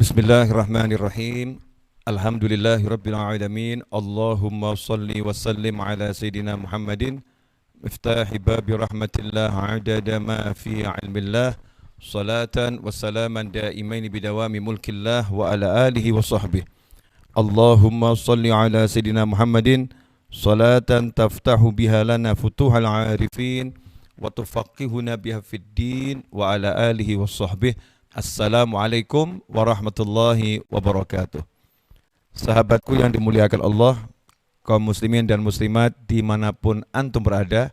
Bismillahirrahmanirrahim. Alhamdulillahirabbil alamin. Allahumma shalli wa sallim ala sayidina Muhammadin miftahi babi rahmatillah adada ma fi ilmillah salatan wa salaman daimaini bidawami mulkillah wa ala alihi wa sahbihi. Allahumma shalli ala sayidina Muhammadin salatan taftahu biha lana futuhal arifin wa tufaqihuna biha fid din wa ala alihi wa sahbihi. Assalamualaikum warahmatullahi wabarakatuh. Sahabatku yang dimuliakan Allah, kaum muslimin dan muslimat dimanapun antum berada,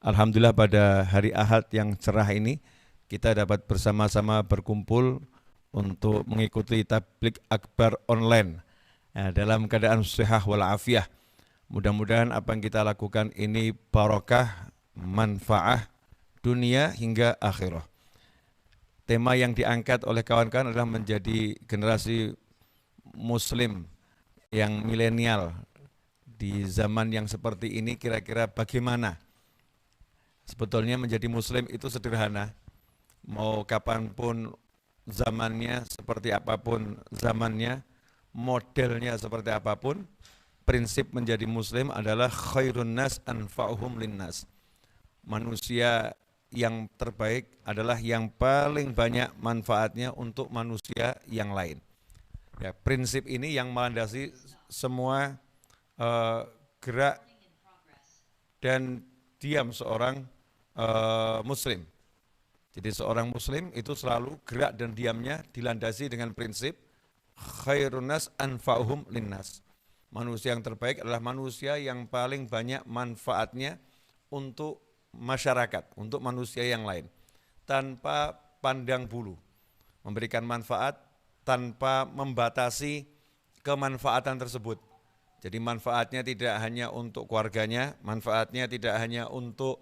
alhamdulillah pada hari Ahad yang cerah ini kita dapat bersama-sama berkumpul untuk mengikuti tabligh akbar online dalam keadaan sihah wal afiyah. Mudah-mudahan apa yang kita lakukan ini barokah, manfaah dunia hingga akhirah. Tema yang diangkat oleh kawan-kawan adalah menjadi generasi muslim yang milenial di zaman yang seperti ini. Kira-kira bagaimana? Sebetulnya menjadi muslim itu sederhana. Mau kapanpun zamannya, seperti apapun zamannya, modelnya seperti apapun, prinsip menjadi muslim adalah khairun nas anfa'uhum linnas. Manusia yang terbaik adalah yang paling banyak manfaatnya untuk manusia yang lain. Ya, prinsip ini yang melandasi semua gerak dan diam seorang muslim. Jadi seorang muslim itu selalu gerak dan diamnya dilandasi dengan prinsip khairun nas anfa'uhum linnas. Manusia yang terbaik adalah manusia yang paling banyak manfaatnya untuk masyarakat, untuk manusia yang lain, tanpa pandang bulu, memberikan manfaat tanpa membatasi kemanfaatan tersebut. Jadi manfaatnya tidak hanya untuk keluarganya, manfaatnya tidak hanya untuk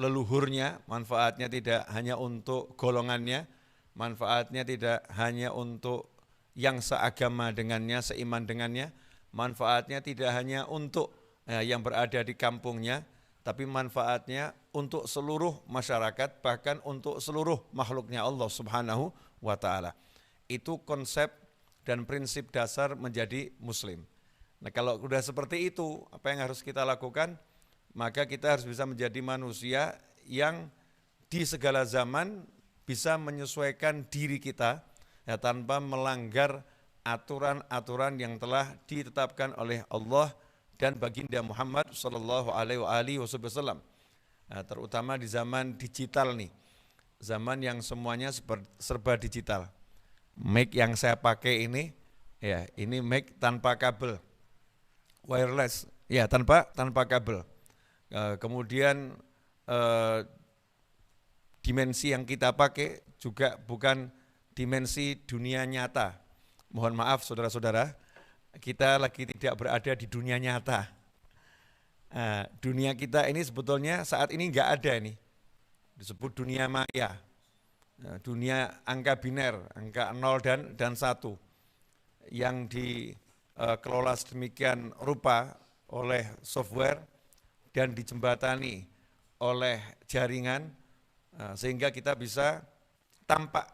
leluhurnya, manfaatnya tidak hanya untuk golongannya, manfaatnya tidak hanya untuk yang seagama dengannya, seiman dengannya, manfaatnya tidak hanya untuk yang berada di kampungnya, tapi manfaatnya untuk seluruh masyarakat, bahkan untuk seluruh makhluknya Allah Subhanahu wa ta'ala. Itu konsep dan prinsip dasar menjadi muslim. Nah, kalau sudah seperti itu, apa yang harus kita lakukan? Maka kita harus bisa menjadi manusia yang di segala zaman bisa menyesuaikan diri kita ya, tanpa melanggar aturan-aturan yang telah ditetapkan oleh Allah dan baginda Muhammad sallallahu alaihi wasallam. Nah, terutama di zaman digital nih, zaman yang semuanya serba digital. Mic yang saya pakai ini, ya ini mic tanpa kabel, wireless, ya tanpa kabel. Kemudian dimensi yang kita pakai juga bukan dimensi dunia nyata. Mohon maaf saudara-saudara, kita lagi tidak berada di dunia nyata. Dunia kita ini sebetulnya saat ini enggak ada ini. Disebut dunia maya. Dunia angka biner, angka 0 dan 1. Yang dikelola sedemikian rupa oleh software dan dijembatani oleh jaringan sehingga kita bisa tampak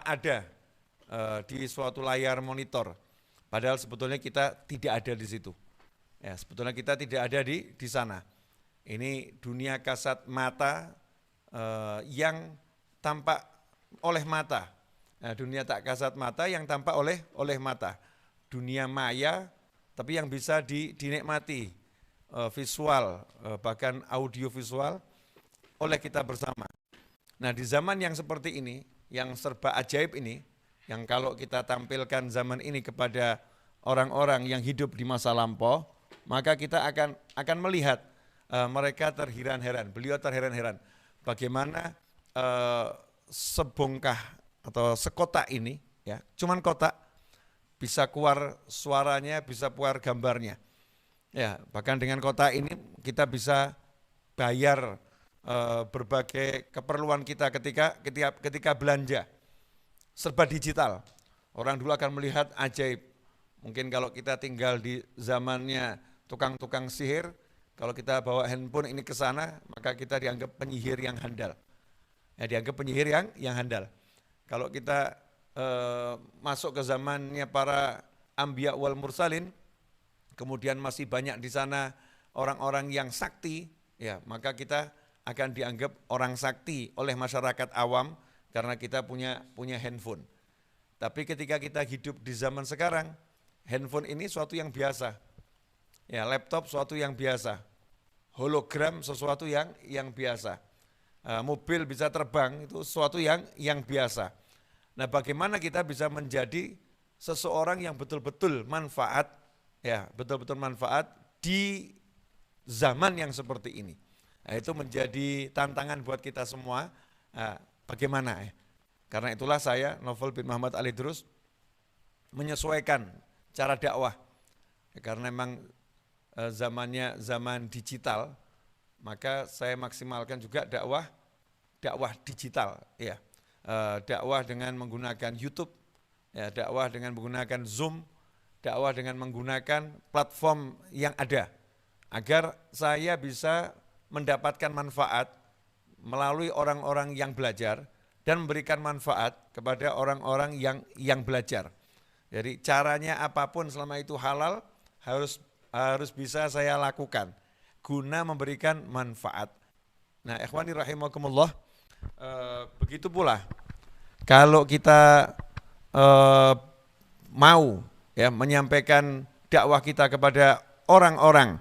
ada di suatu layar monitor. Padahal sebetulnya kita tidak ada di situ. Ya, sebetulnya kita tidak ada di sana. Ini dunia kasat mata yang tampak oleh mata. Nah, dunia tak kasat mata yang tampak oleh mata. Dunia maya tapi yang bisa dinikmati visual bahkan audio visual oleh kita bersama. Nah, di zaman yang seperti ini, yang serba ajaib ini, yang kalau kita tampilkan zaman ini kepada orang-orang yang hidup di masa lampau, maka kita akan melihat mereka terheran-heran, beliau terheran-heran bagaimana sebongkah atau sekotak ini, ya, cuman kotak bisa keluar suaranya, bisa keluar gambarnya. Ya, bahkan dengan kotak ini kita bisa bayar berbagai keperluan kita ketika belanja. Serba digital. Orang dulu akan melihat ajaib. Mungkin kalau kita tinggal di zamannya tukang-tukang sihir, kalau kita bawa handphone ini ke sana, maka kita dianggap penyihir yang handal. Ya, dianggap penyihir yang handal. Kalau kita masuk ke zamannya para anbiya wal mursalin, kemudian masih banyak di sana orang-orang yang sakti, ya maka kita akan dianggap orang sakti oleh masyarakat awam karena kita punya handphone. Tapi ketika kita hidup di zaman sekarang, handphone ini suatu yang biasa, ya laptop suatu yang biasa, hologram sesuatu yang biasa, mobil bisa terbang itu sesuatu yang biasa. Nah, bagaimana kita bisa menjadi seseorang yang betul-betul manfaat, ya betul-betul manfaat di zaman yang seperti ini. Nah, itu menjadi tantangan buat kita semua. Nah, bagaimana ya? Karena itulah saya, Novel bin Muhammad Al Idrus, menyesuaikan cara dakwah. Ya, karena memang zamannya zaman digital, maka saya maksimalkan juga dakwah digital, ya. Dakwah dengan menggunakan YouTube, ya, dakwah dengan menggunakan Zoom, dakwah dengan menggunakan platform yang ada, agar saya bisa mendapatkan manfaat melalui orang-orang yang belajar dan memberikan manfaat kepada orang-orang yang belajar. Jadi caranya apapun selama itu halal harus bisa saya lakukan guna memberikan manfaat. Nah, ikhwani rahimakumullah, begitu pula kalau kita mau ya menyampaikan dakwah kita kepada orang-orang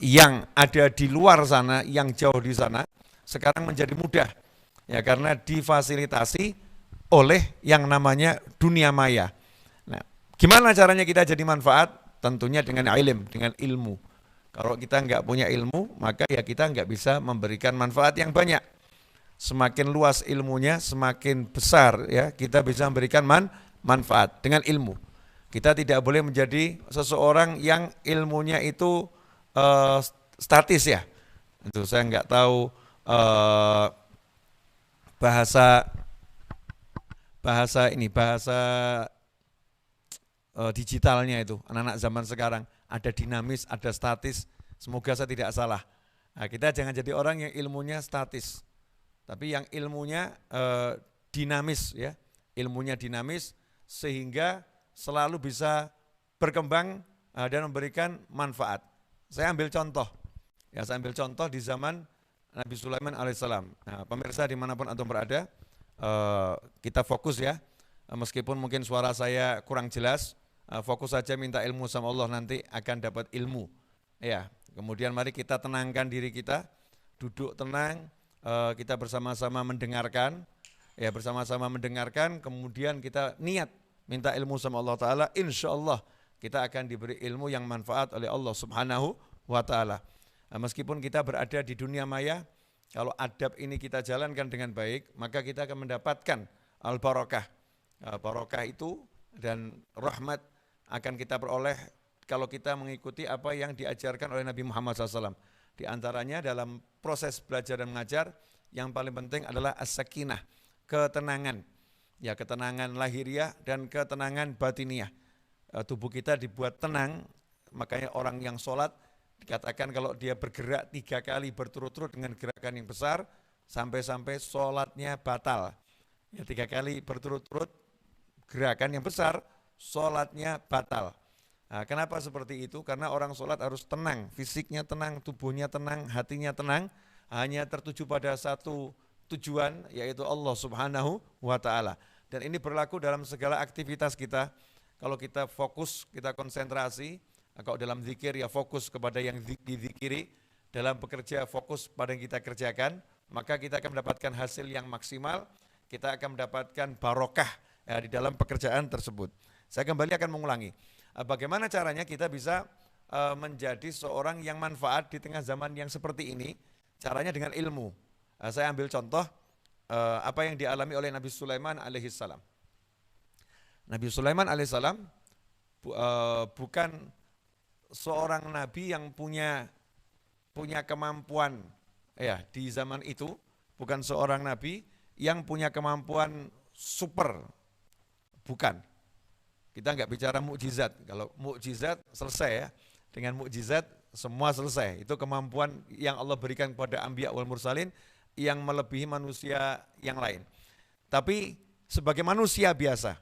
yang ada di luar sana, yang jauh di sana, sekarang menjadi mudah ya karena difasilitasi oleh yang namanya dunia maya. Nah, gimana caranya kita jadi manfaat? Tentunya dengan ilmu. Kalau kita nggak punya ilmu, maka ya kita nggak bisa memberikan manfaat yang banyak. Semakin luas ilmunya, semakin besar ya kita bisa memberikan manfaat dengan ilmu. Kita tidak boleh menjadi seseorang yang ilmunya itu statis ya. Itu saya nggak tahu bahasa digitalnya itu. Anak-anak zaman sekarang ada dinamis, ada statis. Semoga saya tidak salah. Nah, kita jangan jadi orang yang ilmunya statis, tapi yang ilmunya dinamis ya. Ilmunya dinamis sehingga selalu bisa berkembang dan memberikan manfaat. Saya ambil contoh. Ya, saya ambil contoh di zaman Nabi Sulaiman alaihissalam. Nah, pemirsa dimanapun antum berada, kita fokus ya. Meskipun mungkin suara saya kurang jelas, fokus saja minta ilmu sama Allah, nanti akan dapat ilmu. Ya, kemudian mari kita tenangkan diri kita, duduk tenang, kita bersama-sama mendengarkan, ya bersama-sama mendengarkan, kemudian kita niat minta ilmu sama Allah Ta'ala, insya Allah kita akan diberi ilmu yang manfaat oleh Allah Subhanahu wa Ta'ala. Meskipun kita berada di dunia maya, kalau adab ini kita jalankan dengan baik, maka kita akan mendapatkan al-barakah. Barakah itu dan rahmat akan kita peroleh kalau kita mengikuti apa yang diajarkan oleh Nabi Muhammad SAW. Di antaranya dalam proses belajar dan mengajar, yang paling penting adalah as-sakinah, ketenangan. Ya, ketenangan lahiriah dan ketenangan batiniah. Tubuh kita dibuat tenang, makanya orang yang sholat dikatakan kalau dia bergerak 3 kali berturut-turut dengan gerakan yang besar, sampai-sampai sholatnya batal. Ya, 3 kali berturut-turut gerakan yang besar, sholatnya batal. Nah, kenapa seperti itu? Karena orang sholat harus tenang, fisiknya tenang, tubuhnya tenang, hatinya tenang, hanya tertuju pada satu tujuan, yaitu Allah Subhanahu wa Ta'ala. Dan ini berlaku dalam segala aktivitas kita. Kalau kita fokus, kita konsentrasi, kalau dalam zikir ya fokus kepada yang dizikiri, dalam bekerja fokus pada yang kita kerjakan, maka kita akan mendapatkan hasil yang maksimal, kita akan mendapatkan barokah ya, di dalam pekerjaan tersebut. Saya kembali akan mengulangi, bagaimana caranya kita bisa menjadi seorang yang manfaat di tengah zaman yang seperti ini. Caranya dengan ilmu. Saya ambil contoh apa yang dialami oleh Nabi Sulaiman alaihissalam. Nabi Sulaiman alaihissalam bukan seorang nabi yang punya kemampuan ya di zaman itu, bukan seorang nabi yang punya kemampuan super, bukan. Kita nggak bicara mukjizat. Kalau mukjizat selesai ya, dengan mukjizat semua selesai. Itu kemampuan yang Allah berikan kepada anbiya wal mursalin yang melebihi manusia yang lain. Tapi sebagai manusia biasa,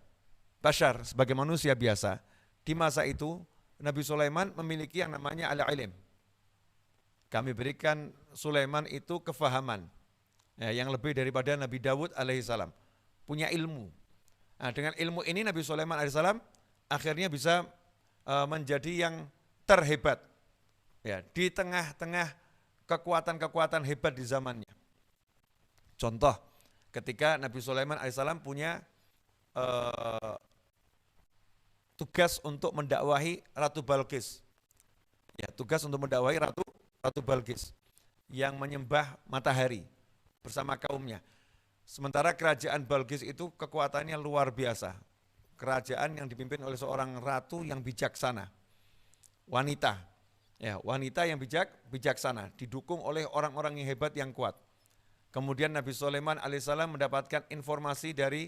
bashar sebagai manusia biasa, di masa itu Nabi Sulaiman memiliki yang namanya al-ilm. Kami berikan Sulaiman itu kefahaman, ya, yang lebih daripada Nabi Dawud alaihissalam, punya ilmu. Nah, dengan ilmu ini Nabi Sulaiman alaihissalam akhirnya bisa menjadi yang terhebat, ya, di tengah-tengah kekuatan-kekuatan hebat di zamannya. Contoh, ketika Nabi Sulaiman alaihissalam punya tugas untuk mendakwahi Ratu Balqis, ya, tugas untuk mendakwahi Ratu Balqis yang menyembah matahari bersama kaumnya. Sementara kerajaan Balqis itu kekuatannya luar biasa. Kerajaan yang dipimpin oleh seorang ratu yang bijaksana. Wanita. Ya, wanita yang bijaksana, didukung oleh orang-orang yang hebat yang kuat. Kemudian Nabi Sulaiman alaihissalam mendapatkan informasi dari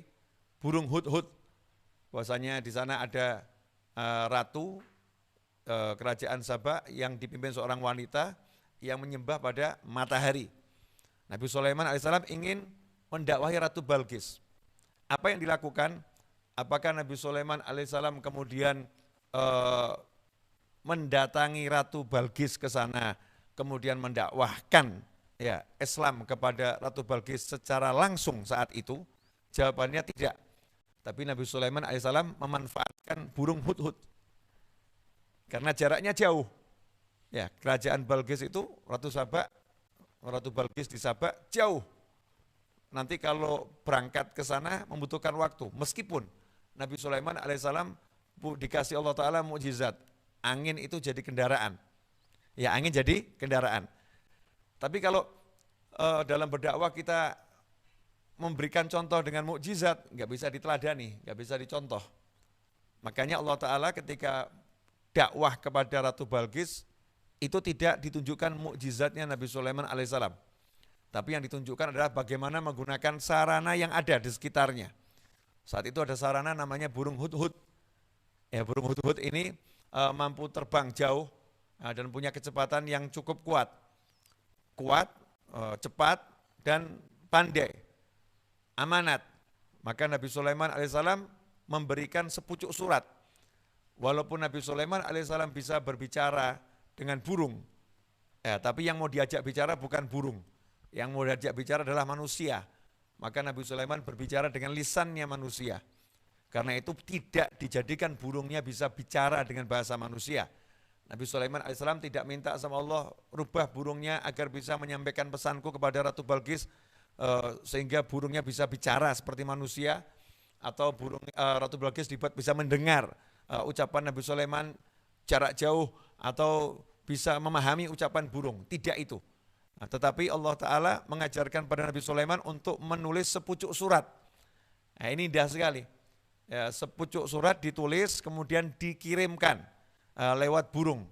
burung hudhud, bahwasanya di sana ada ratu kerajaan Sabah yang dipimpin seorang wanita yang menyembah pada matahari. Nabi Sulaiman alaihissalam ingin mendakwahi Ratu Balqis. Apa yang dilakukan? Apakah Nabi Sulaiman alaihissalam kemudian mendatangi Ratu Balqis ke sana, kemudian mendakwahkan, ya, Islam kepada Ratu Balqis secara langsung saat itu? Jawabannya tidak. Tapi Nabi Sulaiman alaihissalam memanfaatkan burung hudhud karena jaraknya jauh. Ya, kerajaan Balqis itu Ratu Balqis di Sabah jauh. Nanti kalau berangkat ke sana membutuhkan waktu. Meskipun Nabi Sulaiman alaihissalam dikasih Allah Ta'ala mukjizat, angin itu jadi kendaraan. Ya, angin jadi kendaraan. Tapi kalau dalam berdakwah kita memberikan contoh dengan mukjizat, nggak bisa diteladani, nggak bisa dicontoh. Makanya Allah Ta'ala ketika dakwah kepada Ratu Balqis itu tidak ditunjukkan mukjizatnya Nabi Sulaiman alaihissalam. Tapi yang ditunjukkan adalah bagaimana menggunakan sarana yang ada di sekitarnya. Saat itu ada sarana namanya burung hudhud. Ya, burung hudhud ini mampu terbang jauh dan punya kecepatan yang cukup kuat. Cepat, dan pandai. Amanat. Maka Nabi Sulaiman alaihissalam memberikan sepucuk surat. Walaupun Nabi Sulaiman alaihissalam bisa berbicara dengan burung, ya, tapi yang mau diajak bicara bukan burung. Yang mau diajak bicara adalah manusia. Maka Nabi Sulaiman berbicara dengan lisannya manusia. Karena itu tidak dijadikan burungnya bisa bicara dengan bahasa manusia. Nabi Sulaiman alaihissalam tidak minta sama Allah, rubah burungnya agar bisa menyampaikan pesanku kepada Ratu Balqis, sehingga burungnya bisa bicara seperti manusia, atau Ratu Balqis dibuat bisa mendengar ucapan Nabi Sulaiman jarak jauh, atau bisa memahami ucapan burung. Tidak itu. Nah, tetapi Allah Ta'ala mengajarkan pada Nabi Sulaiman untuk menulis sepucuk surat. Nah, ini indah sekali. Ya, sepucuk surat ditulis kemudian dikirimkan lewat burung.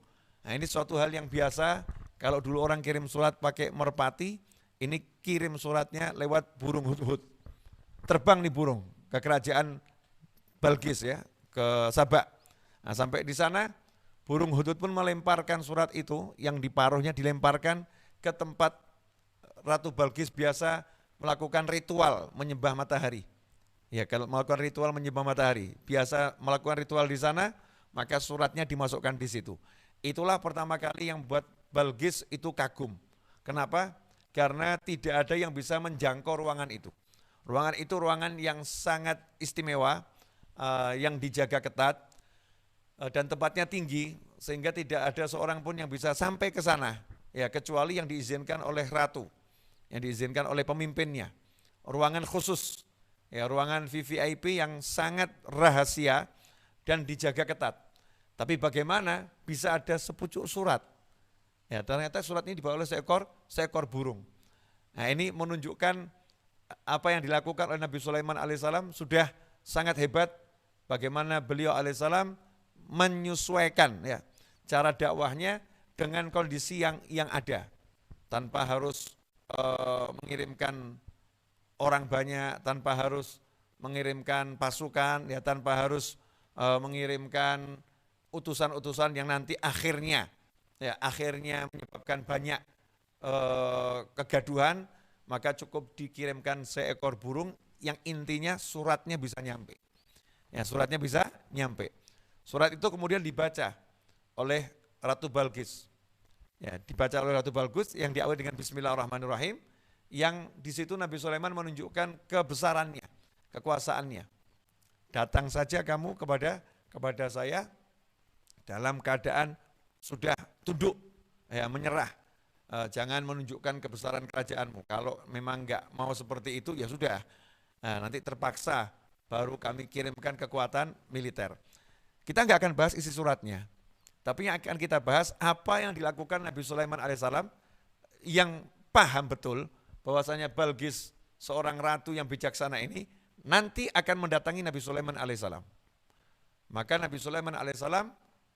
Nah, ini suatu hal yang biasa. Kalau dulu orang kirim surat pakai merpati, ini kirim suratnya lewat burung hudhud. Terbang nih burung ke kerajaan Balqis, ya, ke Sabah. Nah, sampai di sana burung hudhud pun melemparkan surat itu, yang diparuhnya dilemparkan ke tempat Ratu Balqis biasa melakukan ritual menyembah matahari. Ya, kalau melakukan ritual menyembah matahari, biasa melakukan ritual di sana, maka suratnya dimasukkan di situ. Itulah pertama kali yang buat Balqis itu kagum. Kenapa? Karena tidak ada yang bisa menjangkau ruangan itu. Ruangan itu ruangan yang sangat istimewa, yang dijaga ketat, dan tempatnya tinggi, sehingga tidak ada seorang pun yang bisa sampai ke sana, ya, kecuali yang diizinkan oleh ratu, yang diizinkan oleh pemimpinnya. Ruangan khusus, ya, ruangan VVIP yang sangat rahasia dan dijaga ketat. Tapi bagaimana bisa ada sepucuk surat? Ya, ternyata surat ini dibawa oleh seekor burung. Nah, ini menunjukkan apa yang dilakukan oleh Nabi Sulaiman alaihissalam sudah sangat hebat. Bagaimana beliau alaihissalam menyesuaikan, ya, cara dakwahnya dengan kondisi yang ada, tanpa harus mengirimkan orang banyak, tanpa harus mengirimkan pasukan, ya, tanpa harus mengirimkan utusan-utusan yang nanti akhirnya menyebabkan banyak kegaduhan. Maka cukup dikirimkan seekor burung yang intinya suratnya bisa nyampe. Ya, suratnya bisa nyampe. Surat itu kemudian dibaca oleh Ratu Balqis. Ya, dibaca oleh Ratu Balqis yang diawali dengan Bismillahirrahmanirrahim, yang di situ Nabi Sulaiman menunjukkan kebesarannya, kekuasaannya. Datang saja kamu kepada saya dalam keadaan sudah tunduk, ya, menyerah. Jangan menunjukkan kebesaran kerajaanmu. Kalau memang enggak mau seperti itu, ya sudah. Nanti terpaksa baru kami kirimkan kekuatan militer. Kita enggak akan bahas isi suratnya, tapi yang akan kita bahas apa yang dilakukan Nabi Sulaiman alaihissalam yang paham betul bahwasanya Balqis, seorang ratu yang bijaksana ini, nanti akan mendatangi Nabi Sulaiman alaihissalam. Maka Nabi Sulaiman alaihissalam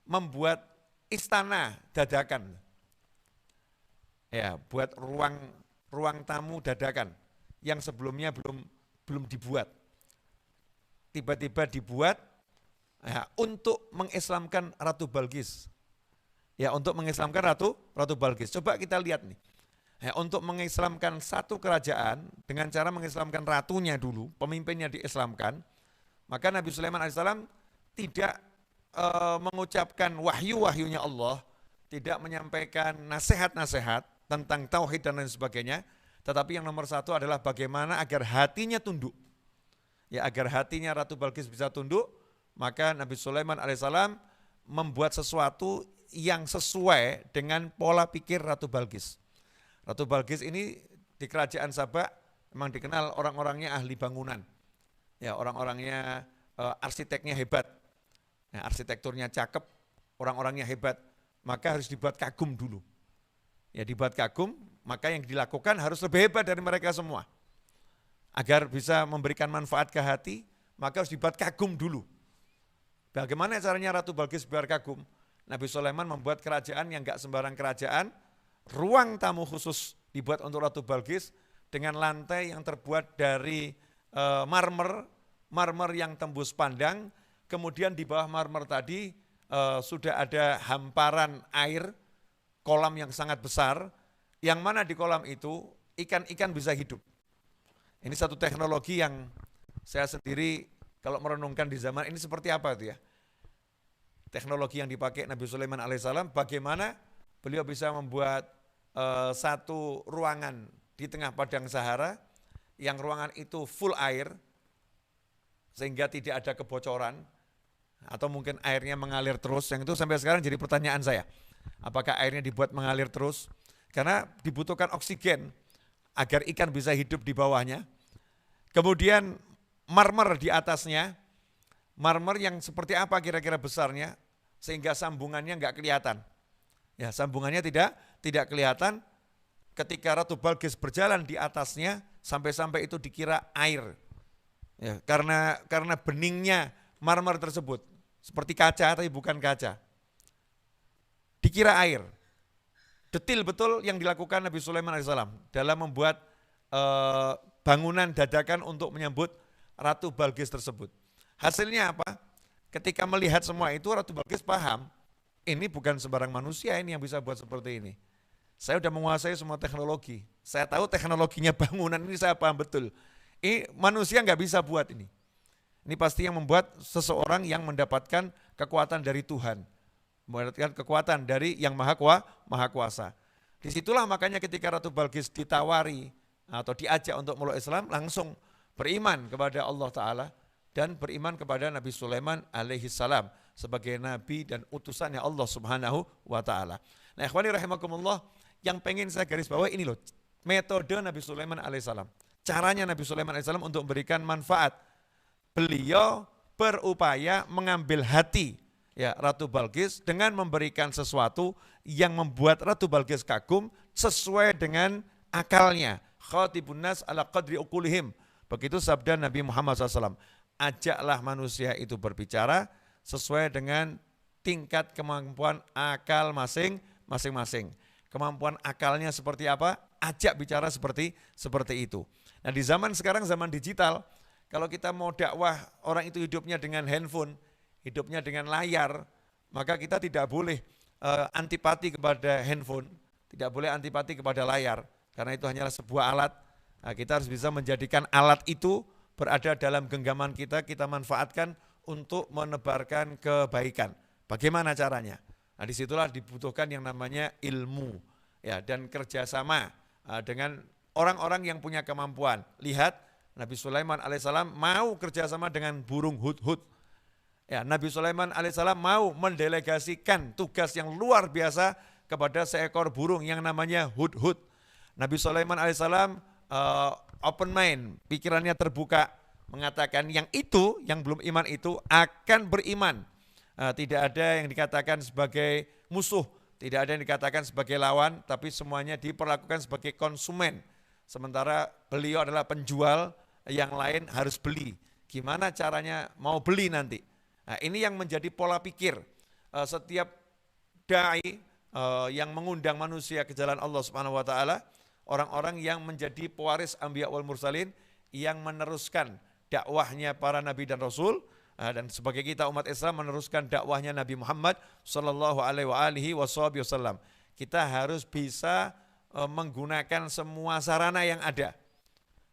membuat istana dadakan, ya, buat ruang tamu dadakan yang sebelumnya belum dibuat. Tiba-tiba dibuat, ya, untuk mengislamkan Ratu Balqis. Ya, untuk mengislamkan Ratu Balqis. Coba kita lihat nih. Ya, untuk mengislamkan satu kerajaan dengan cara mengislamkan ratunya dulu, pemimpinnya diislamkan, maka Nabi Sulaiman alaihissalam tidak mengucapkan wahyu-wahyunya Allah, tidak menyampaikan nasihat-nasihat tentang tauhid dan lain sebagainya, tetapi yang nomor satu adalah bagaimana agar hatinya tunduk. Ya, agar hatinya Ratu Balqis bisa tunduk, maka Nabi Sulaiman alaihissalam membuat sesuatu yang sesuai dengan pola pikir Ratu Balqis. Ratu Balqis ini di kerajaan Sabak memang dikenal orang-orangnya ahli bangunan. Ya, orang-orangnya arsiteknya hebat. Ya, arsitekturnya cakep, orang-orangnya hebat. Maka harus dibuat kagum dulu. Ya, dibuat kagum, maka yang dilakukan harus lebih hebat dari mereka semua. Agar bisa memberikan manfaat ke hati, maka harus dibuat kagum dulu. Bagaimana caranya Ratu Balqis biar kagum? Nabi Sulaiman membuat kerajaan yang enggak sembarang kerajaan, ruang tamu khusus dibuat untuk Ratu Balqis dengan lantai yang terbuat dari marmer yang tembus pandang, kemudian di bawah marmer tadi sudah ada hamparan air, kolam yang sangat besar, yang mana di kolam itu ikan-ikan bisa hidup. Ini satu teknologi yang saya sendiri kalau merenungkan di zaman ini seperti apa itu ya. Teknologi yang dipakai Nabi Sulaiman alaihissalam, bagaimana beliau bisa membuat satu ruangan di tengah padang Sahara, yang ruangan itu full air, sehingga tidak ada kebocoran, atau mungkin airnya mengalir terus, yang itu sampai sekarang jadi pertanyaan saya. Apakah airnya dibuat mengalir terus? Karena dibutuhkan oksigen, agar ikan bisa hidup di bawahnya. Kemudian marmer di atasnya, marmer yang seperti apa kira-kira besarnya, sehingga sambungannya enggak kelihatan. Ya, sambungannya tidak kelihatan. Ketika Ratu Balqis berjalan di atasnya, sampai-sampai itu dikira air. Ya, karena beningnya marmer tersebut, seperti kaca tapi bukan kaca. Dikira air. Detil betul yang dilakukan Nabi Sulaiman alaihissalam dalam membuat bangunan dadakan untuk menyambut Ratu Balqis tersebut. Hasilnya apa? Ketika melihat semua itu, Ratu Balqis paham, ini bukan sembarang manusia ini yang bisa buat seperti ini. Saya sudah menguasai semua teknologi. Saya tahu teknologinya bangunan ini, saya paham betul. Ini manusia nggak bisa buat ini. Ini pasti yang membuat seseorang yang mendapatkan kekuatan dari Tuhan. Mendapatkan kekuatan dari yang maha kuasa. Disitulah makanya ketika Ratu Balqis ditawari atau diajak untuk meluk Islam, langsung beriman kepada Allah Ta'ala dan beriman kepada Nabi Sulaiman alaihi salam sebagai nabi dan utusannya Allah Subhanahu wa Ta'ala. Nah, ikhwani rahimakumullah, yang pengen saya garis bawah ini loh, metode Nabi Sulaiman alaihi salam. Caranya Nabi Sulaiman alaihi salam untuk memberikan manfaat. Beliau berupaya mengambil hati ya Ratu Balqis dengan memberikan sesuatu yang membuat Ratu Balqis kagum sesuai dengan akalnya. Khatibun nas ala qadri uqulihim. Begitu sabda Nabi Muhammad SAW. Ajaklah manusia itu berbicara sesuai dengan tingkat kemampuan akal masing-masing. Kemampuan akalnya seperti apa? Ajak bicara seperti itu. Nah, di zaman sekarang, zaman digital, kalau kita mau dakwah orang itu hidupnya dengan handphone, hidupnya dengan layar, maka kita tidak boleh antipati kepada handphone, tidak boleh antipati kepada layar, karena itu hanyalah sebuah alat. Nah, kita harus bisa menjadikan alat itu berada dalam genggaman kita, kita manfaatkan untuk menebarkan kebaikan. Bagaimana caranya? Nah, disitulah dibutuhkan yang namanya ilmu, ya, dan kerjasama dengan orang-orang yang punya kemampuan. Lihat, Nabi Sulaiman alaihissalam mau kerjasama dengan burung hudhud. Ya, Nabi Sulaiman alaihissalam mau mendelegasikan tugas yang luar biasa kepada seekor burung yang namanya hudhud. Nabi Sulaiman alaihissalam open mind, pikirannya terbuka, mengatakan yang belum iman itu akan beriman. Tidak ada yang dikatakan sebagai musuh, tidak ada yang dikatakan sebagai lawan, tapi semuanya diperlakukan sebagai konsumen. Sementara beliau adalah penjual, yang lain harus beli. Gimana caranya mau beli nanti? Nah, ini yang menjadi pola pikir setiap dai yang mengundang manusia ke jalan Allah Subhanahu wa taala, orang-orang yang menjadi pewaris anbiya wal mursalin, yang meneruskan dakwahnya para nabi dan rasul, dan sebagai kita umat Islam meneruskan dakwahnya Nabi Muhammad sallallahu alaihi wasallam. Kita harus bisa menggunakan semua sarana yang ada.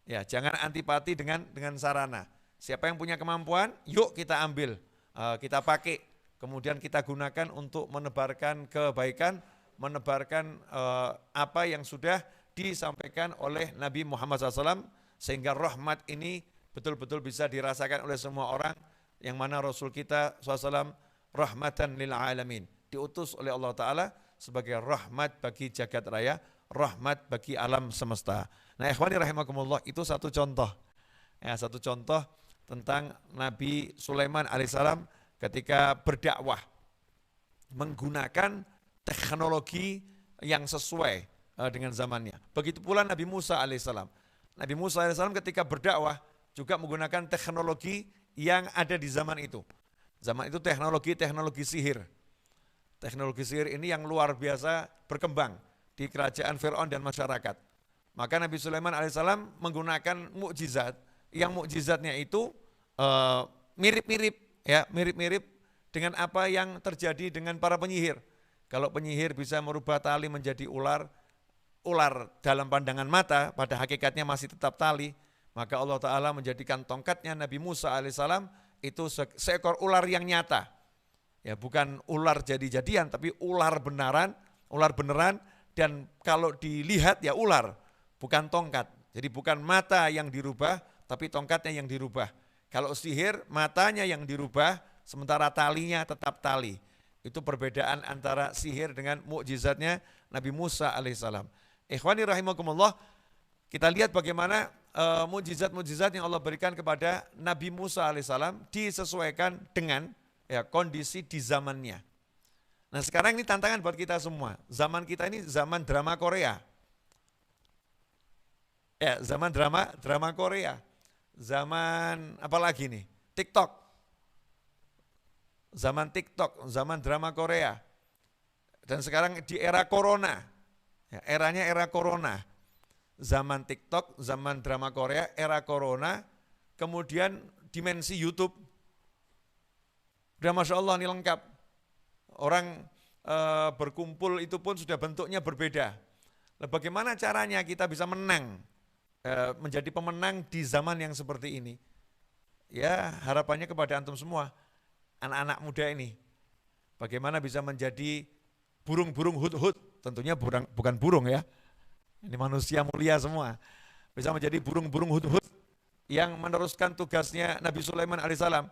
Ya, jangan antipati dengan sarana. Siapa yang punya kemampuan, yuk kita ambil, kita pakai, kemudian kita gunakan untuk menebarkan kebaikan, menebarkan apa yang sudah disampaikan oleh Nabi Muhammad SAW, sehingga rahmat ini betul-betul bisa dirasakan oleh semua orang, yang mana Rasul kita SAW rahmatan lil alamin, diutus oleh Allah Ta'ala sebagai rahmat bagi jagat raya, rahmat bagi alam semesta. Nah, ikhwani rahimakumullah, itu satu contoh. Ya, satu contoh tentang Nabi Sulaiman alaihissalam ketika berdakwah menggunakan teknologi yang sesuai dengan zamannya. Begitu pula Nabi Musa alaihissalam. Nabi Musa alaihissalam ketika berdakwah juga menggunakan teknologi yang ada di zaman itu. Zaman itu teknologi sihir. Teknologi sihir ini yang luar biasa berkembang di kerajaan Fir'aun dan masyarakat. Maka Nabi Sulaiman alaihissalam menggunakan mukjizat, yang mukjizatnya itu mirip-mirip dengan apa yang terjadi dengan para penyihir. Kalau penyihir bisa merubah tali menjadi ular dalam pandangan mata, pada hakikatnya masih tetap tali, maka Allah Ta'ala menjadikan tongkatnya Nabi Musa alaihissalam itu seekor ular yang nyata. Ya, bukan ular jadi-jadian, tapi ular beneran, dan kalau dilihat ya ular, bukan tongkat. Jadi bukan mata yang dirubah, tapi tongkatnya yang dirubah. Kalau sihir, matanya yang dirubah, sementara talinya tetap tali. Itu perbedaan antara sihir dengan mukjizatnya Nabi Musa alaihissalam. Ikhwani rahimakumullah, kita lihat bagaimana mukjizat-mukjizat yang Allah berikan kepada Nabi Musa alaihissalam disesuaikan dengan kondisi di zamannya. Nah, sekarang ini tantangan buat kita semua. Zaman kita ini zaman drama Korea. Ya, zaman drama Korea. Zaman apa lagi nih? TikTok. Zaman TikTok, zaman drama Korea. Dan sekarang di era corona. Ya, eranya era corona. Zaman TikTok, zaman drama Korea, era corona, kemudian dimensi YouTube. Udah Masya Allah ini lengkap. Orang berkumpul itu pun sudah bentuknya berbeda. Nah, bagaimana caranya kita bisa menang, menjadi pemenang di zaman yang seperti ini? Ya, harapannya kepada antum semua, anak-anak muda ini, bagaimana bisa menjadi burung-burung hudhud, tentunya bukan burung ya, ini manusia mulia semua, bisa menjadi burung-burung hudhud yang meneruskan tugasnya Nabi Sulaiman alaihissalam,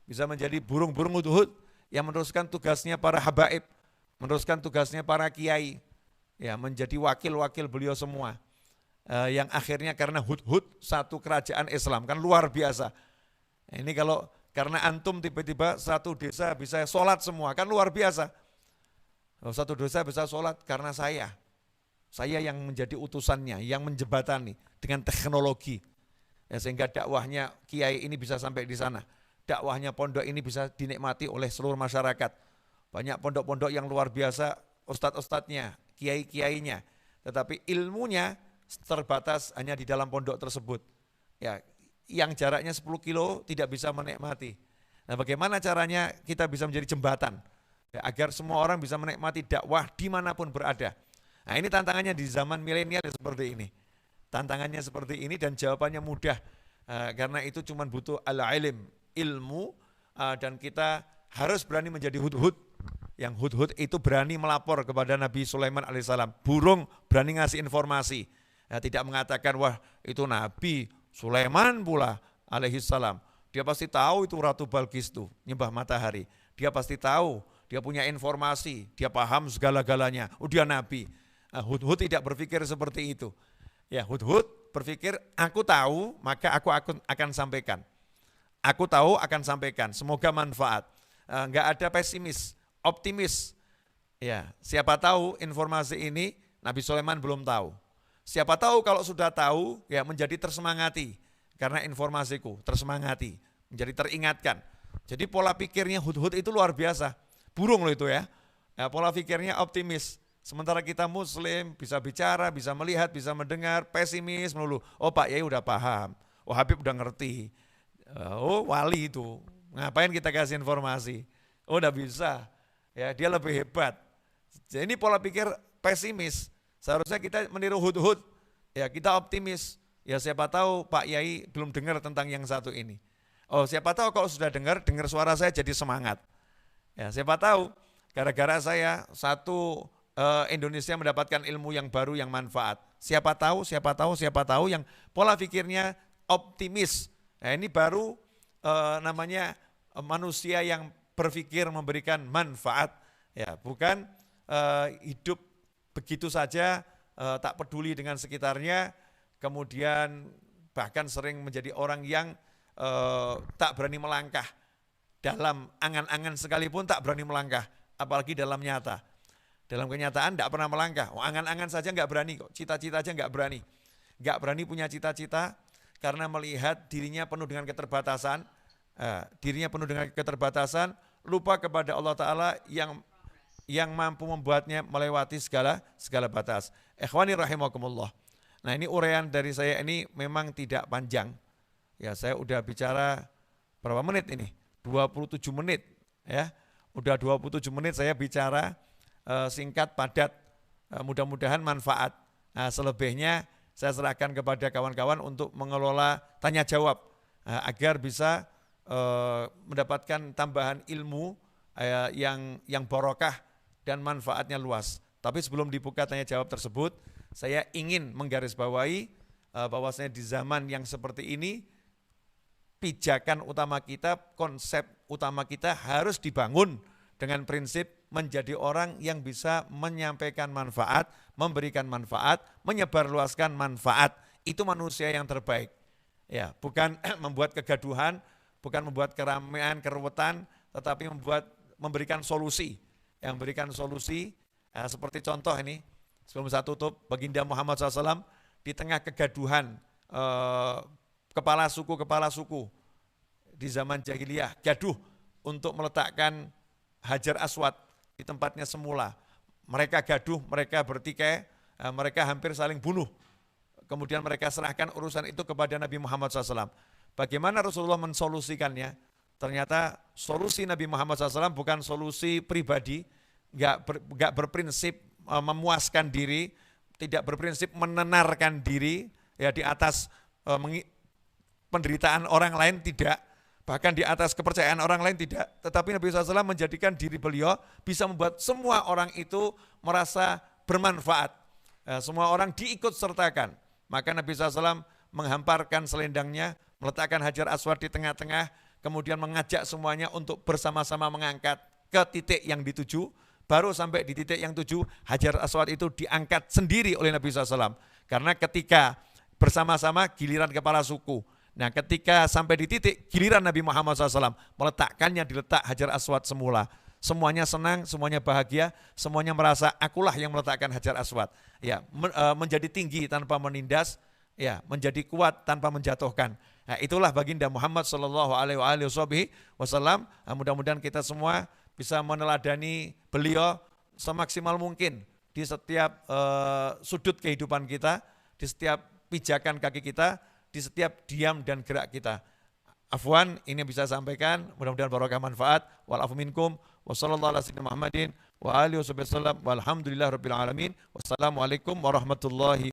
bisa menjadi burung-burung hudhud yang meneruskan tugasnya para habaib, meneruskan tugasnya para kiai, ya, menjadi wakil-wakil beliau semua, yang akhirnya karena hudhud satu kerajaan Islam, kan luar biasa. Ini kalau karena antum tiba-tiba satu desa bisa sholat semua, kan luar biasa. Satu desa bisa sholat karena saya yang menjadi utusannya, yang menjebatani dengan teknologi, ya, sehingga dakwahnya kiai ini bisa sampai di sana. Dakwahnya pondok ini bisa dinikmati oleh seluruh masyarakat. Banyak pondok-pondok yang luar biasa, ustadz-ustadznya, kiai-kiainya, tetapi ilmunya terbatas hanya di dalam pondok tersebut. Ya, yang jaraknya 10 kilo tidak bisa menikmati. Nah, bagaimana caranya kita bisa menjadi jembatan, ya, agar semua orang bisa menikmati dakwah dimanapun berada. Nah, ini tantangannya di zaman milenial seperti ini. Tantangannya seperti ini dan jawabannya mudah. Karena itu cuma butuh al-ilm, ilmu, dan kita harus berani menjadi hudhud. Yang hudhud itu berani melapor kepada Nabi Sulaiman alaihissalam. Burung berani ngasih informasi. Tidak mengatakan, wah itu Nabi Sulaiman pula alaihissalam. Dia pasti tahu itu Ratu Balkis itu, nyembah matahari. Dia pasti tahu, dia punya informasi, dia paham segala-galanya. Dia Nabi. Hudhud tidak berpikir seperti itu. Ya, hudhud berpikir, aku tahu, maka aku akan sampaikan. Aku tahu akan sampaikan, semoga manfaat. Enggak ada pesimis, optimis. Ya, siapa tahu informasi ini Nabi Sulaiman belum tahu. Siapa tahu kalau sudah tahu, ya menjadi tersemangati. Karena informasiku tersemangati, menjadi teringatkan. Jadi pola pikirnya hudhud itu luar biasa. Burung loh itu ya. Pola pikirnya optimis. Sementara kita muslim, bisa bicara, bisa melihat, bisa mendengar, pesimis melulu. Oh Pak Yai udah paham, oh Habib udah ngerti. Oh wali itu, ngapain kita kasih informasi? Oh udah bisa, ya dia lebih hebat. Jadi ini pola pikir pesimis. Seharusnya kita meniru hudhud, ya kita optimis. Ya siapa tahu Pak Yai belum dengar tentang yang satu ini. Oh siapa tahu kalau sudah dengar suara saya jadi semangat. Ya siapa tahu gara-gara saya satu Indonesia mendapatkan ilmu yang baru yang manfaat. Siapa tahu yang pola pikirnya optimis. Nah ini baru namanya manusia yang berpikir memberikan manfaat. Ya bukan hidup begitu saja tak peduli dengan sekitarnya. Kemudian bahkan sering menjadi orang yang tak berani melangkah. Dalam angan-angan sekalipun tak berani melangkah, apalagi dalam nyata. Dalam kenyataan tidak pernah melangkah, angan-angan saja nggak berani kok, cita-cita aja nggak berani. Nggak berani punya cita-cita karena melihat dirinya penuh dengan keterbatasan, lupa kepada Allah Ta'ala yang mampu membuatnya melewati segala batas. Ikhwani rahimakumullah. Nah ini uraian dari saya ini memang tidak panjang. Ya saya udah bicara berapa menit ini? 27 menit ya. Udah 27 menit saya bicara singkat, padat, mudah-mudahan manfaat. Nah, selebihnya saya serahkan kepada kawan-kawan untuk mengelola tanya jawab agar bisa mendapatkan tambahan ilmu yang barokah dan manfaatnya luas. Tapi sebelum dibuka tanya jawab tersebut, saya ingin menggarisbawahi bahwasanya di zaman yang seperti ini, pijakan utama kita, konsep utama kita harus dibangun dengan prinsip menjadi orang yang bisa menyampaikan manfaat, memberikan manfaat, menyebarluaskan manfaat. Itu manusia yang terbaik. Ya, bukan membuat kegaduhan, bukan membuat keramaian, keruwetan, tetapi memberikan solusi. Yang memberikan solusi, seperti contoh ini, sebelum saya tutup, Baginda Muhammad SAW di tengah kegaduhan kepala suku di zaman jahiliyah, gaduh untuk meletakkan Hajar Aswad di tempatnya semula. Mereka gaduh, mereka bertikai, mereka hampir saling bunuh. Kemudian mereka serahkan urusan itu kepada Nabi Muhammad SAW. Bagaimana Rasulullah mensolusikannya? Ternyata solusi Nabi Muhammad SAW bukan solusi pribadi, nggak berprinsip memuaskan diri, tidak berprinsip menenarkan diri ya di atas penderitaan orang lain, tidak. Bahkan di atas kepercayaan orang lain tidak, tetapi Nabi SAW menjadikan diri beliau bisa membuat semua orang itu merasa bermanfaat. Semua orang diikut sertakan. Maka Nabi SAW menghamparkan selendangnya, meletakkan Hajar Aswad di tengah-tengah, kemudian mengajak semuanya untuk bersama-sama mengangkat ke titik yang dituju. Baru sampai di titik yang tuju, Hajar Aswad itu diangkat sendiri oleh Nabi SAW. Karena ketika bersama-sama giliran kepala suku. Nah ketika sampai di titik giliran Nabi Muhammad SAW meletakkannya di letak Hajar Aswad semula. Semuanya senang, semuanya bahagia, semuanya merasa akulah yang meletakkan Hajar Aswad. Ya, menjadi tinggi tanpa menindas, ya, menjadi kuat tanpa menjatuhkan. Nah, itulah Baginda Muhammad SAW. Mudah-mudahan kita semua bisa meneladani beliau semaksimal mungkin di setiap sudut kehidupan kita, di setiap pijakan kaki kita, di setiap diam dan gerak kita. Afwan, ini bisa sampaikan, mudah-mudahan barokah manfaat. Wal afu minkum, wa sallallahu ala sayyidina Muhammadin, wa alihi wa sahbihi wasallam, walhamdulillah rabbil alamin. Wassalamualaikum warahmatullahi